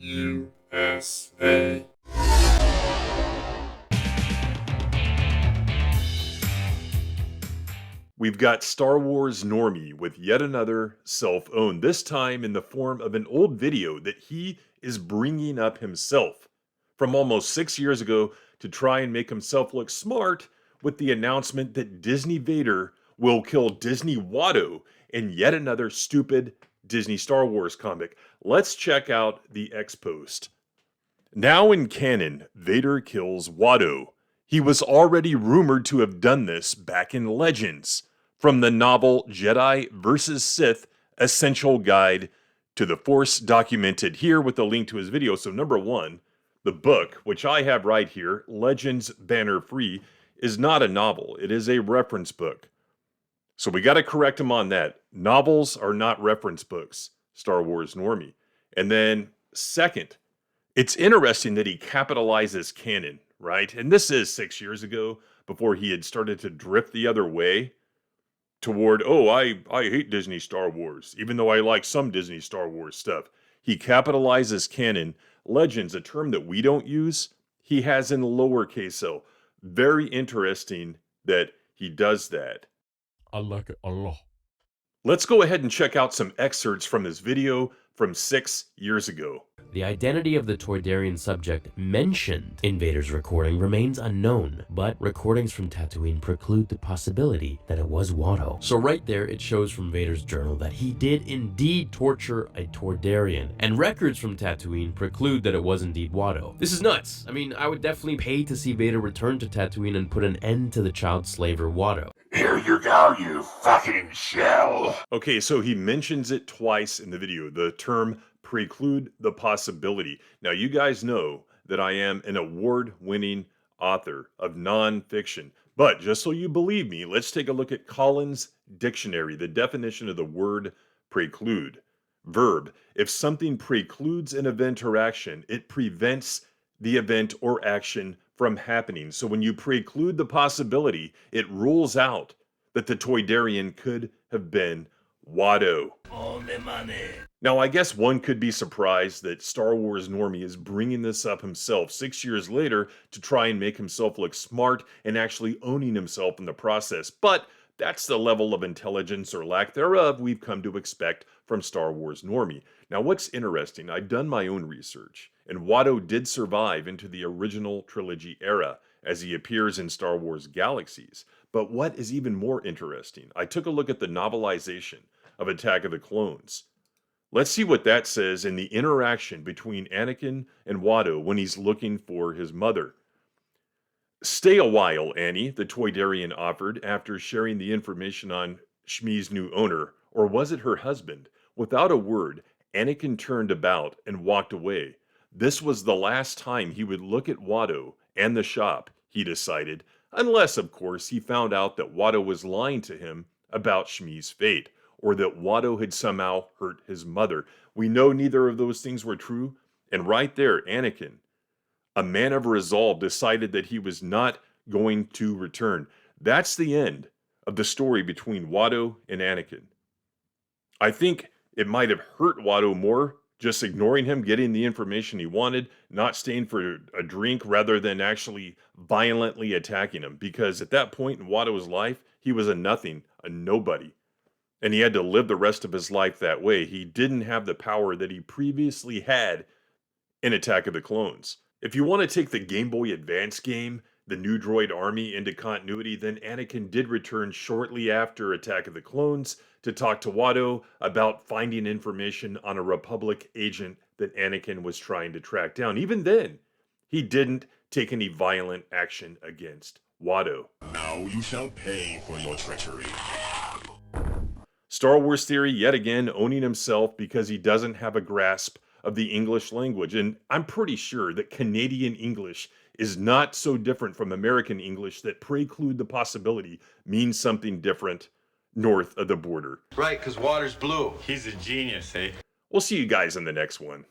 USA. We've got Star Wars Normie with yet another self-own, this time in the form of an old video that he is bringing up himself from almost 6 years ago to try and make himself look smart with the announcement that Disney Vader will kill Disney Watto in yet another stupid Disney Star Wars comic. Let's check out the X-Post. Now in canon, Vader kills Watto. He was already rumored to have done this back in Legends, from the novel Jedi vs. Sith Essential Guide to the Force, documented here with a link to his video. So number one, the book, which I have right here, Legends Banner Free, is not a novel. It is a reference book. So we got to correct him on that. Novels are not reference books, Star Wars Normie. And then second, it's interesting that he capitalizes canon, right? And this is 6 years ago, before he had started to drift the other way toward, oh, I hate Disney Star Wars, even though I like some Disney Star Wars stuff. He capitalizes canon. Legends, a term that we don't use, he has in lowercase o. Very interesting that he does that. I like it a lot. Let's go ahead and check out some excerpts from his video from 6 years ago. The identity of the Toydarian subject mentioned in Vader's recording remains unknown, but recordings from Tatooine preclude the possibility that it was Watto. So right there, it shows from Vader's journal that he did indeed torture a Toydarian, and records from Tatooine preclude that it was indeed Watto. This is nuts. I mean, I would definitely pay to see Vader return to Tatooine and put an end to the child slaver Watto. Here you go, you fucking shell. Okay, so he mentions it twice in the video, the term preclude the possibility. Now, you guys know that I am an award-winning author of nonfiction, but just so you believe me, let's take a look at Collins' dictionary, the definition of the word preclude. Verb: if something precludes an event or action, it prevents the event or action from happening. So when you preclude the possibility, it rules out that the Toydarian could have been Watto. Only money. Now, I guess one could be surprised that Star Wars Normie is bringing this up himself 6 years later to try and make himself look smart and actually owning himself in the process. But that's the level of intelligence or lack thereof we've come to expect from Star Wars Normie. Now, what's interesting, I've done my own research, and Watto did survive into the original trilogy era, as he appears in Star Wars Galaxies. But what is even more interesting, I took a look at the novelization of Attack of the Clones. Let's see what that says in the interaction between Anakin and Watto when he's looking for his mother. "Stay a while, Annie," the Toydarian offered after sharing the information on Shmi's new owner, or was it her husband? Without a word, Anakin turned about and walked away. This was the last time he would look at Watto and the shop, he decided, unless, of course, he found out that Watto was lying to him about Shmi's fate, or that Watto had somehow hurt his mother. We know neither of those things were true, and right there, Anakin, a man of resolve, decided that he was not going to return. That's the end of the story between Watto and Anakin. I think it might have hurt Watto more just ignoring him, getting the information he wanted, not staying for a drink rather than actually violently attacking him, because at that point in Watto's life, he was a nothing, a nobody. And he had to live the rest of his life that way. He didn't have the power that he previously had in Attack of the Clones. If you want to take the Game Boy Advance game, the new Droid Army, into continuity, then Anakin did return shortly after Attack of the Clones to talk to Watto about finding information on a Republic agent that Anakin was trying to track down. Even then, he didn't take any violent action against Watto. Now you shall pay for your treachery. Star Wars theory, yet again, owning himself because he doesn't have a grasp of the English language. And I'm pretty sure that Canadian English is not so different from American English that preclude the possibility means something different north of the border. Right, because water's blue. He's a genius, eh? We'll see you guys in the next one.